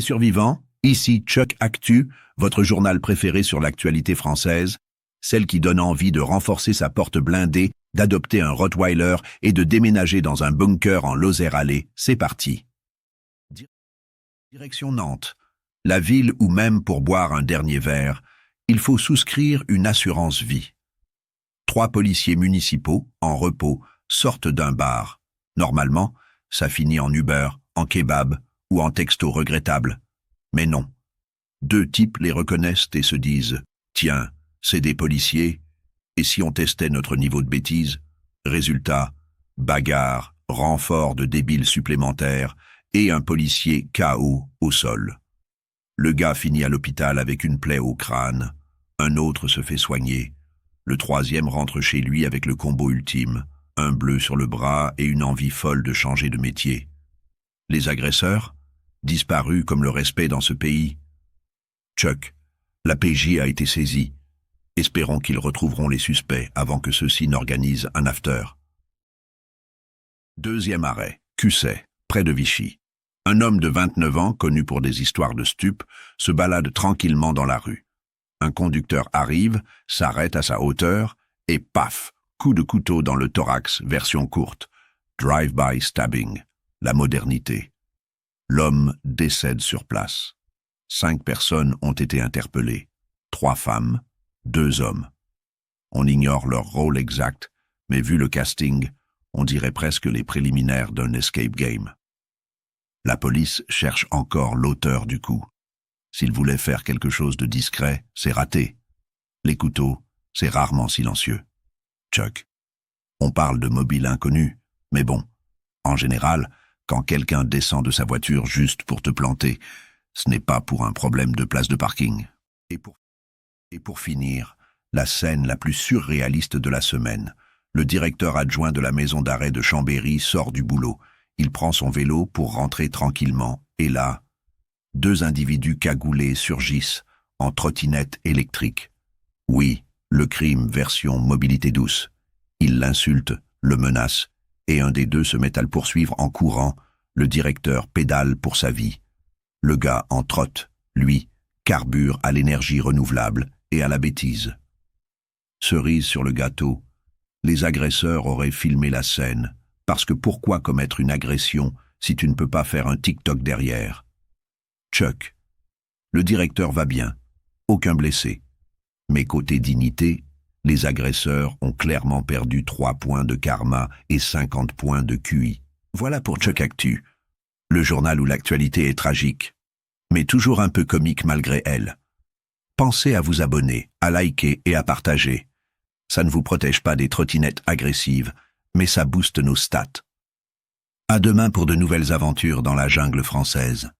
survivants, ici Chuck Actu, votre journal préféré sur l'actualité française, celle qui donne envie de renforcer sa porte blindée, d'adopter un Rottweiler et de déménager dans un bunker en Lozère-Allée. C'est parti. Direction Nantes, la ville où même pour boire un dernier verre, il faut souscrire une assurance vie. 3 policiers municipaux, en repos, sortent d'un bar. Normalement, ça finit en Uber, en kebab ou en texto regrettable. Mais non. 2 types les reconnaissent et se disent « Tiens, c'est des policiers, et si on testait notre niveau de bêtise ?» Résultat, bagarre, renfort de débiles supplémentaires et un policier KO au sol. Le gars finit à l'hôpital avec une plaie au crâne, un autre se fait soigner, le 3e rentre chez lui avec le combo ultime, un bleu sur le bras et une envie folle de changer de métier. Les agresseurs, disparus comme le respect dans ce pays. Chuck, la PJ a été saisie. Espérons qu'ils retrouveront les suspects avant que ceux-ci n'organisent un after. 2e arrêt, Cusset, près de Vichy. Un homme de 29 ans, connu pour des histoires de stupes, se balade tranquillement dans la rue. Un conducteur arrive, s'arrête à sa hauteur, et paf, coup de couteau dans le thorax, version courte. Drive-by stabbing, la modernité. L'homme décède sur place. 5 personnes ont été interpellées. 3 femmes, 2 hommes. On ignore leur rôle exact, mais vu le casting, on dirait presque les préliminaires d'un escape game. La police cherche encore l'auteur du coup. S'il voulait faire quelque chose de discret, c'est raté. Les couteaux, c'est rarement silencieux. Chuck. On parle de mobile inconnu, mais bon, en général, quand quelqu'un descend de sa voiture juste pour te planter, ce n'est pas pour un problème de place de parking. Et pour finir, la scène la plus surréaliste de la semaine. Le directeur adjoint de la maison d'arrêt de Chambéry sort du boulot. Il prend son vélo pour rentrer tranquillement, et là, 2 individus cagoulés surgissent en trottinette électrique. Oui, le crime version mobilité douce. Ils l'insultent, le menacent, et un des 2 se met à le poursuivre en courant. Le directeur pédale pour sa vie. Le gars en trotte, lui, carbure à l'énergie renouvelable et à la bêtise. Cerise sur le gâteau, les agresseurs auraient filmé la scène, parce que pourquoi commettre une agression si tu ne peux pas faire un TikTok derrière? Chuck. Le directeur va bien, aucun blessé. Mais côté dignité, les agresseurs ont clairement perdu 3 points de karma et 50 points de QI. Voilà pour Chuck Actu, le journal où l'actualité est tragique, mais toujours un peu comique malgré elle. Pensez à vous abonner, à liker et à partager. Ça ne vous protège pas des trottinettes agressives, mais ça booste nos stats. À demain pour de nouvelles aventures dans la jungle française.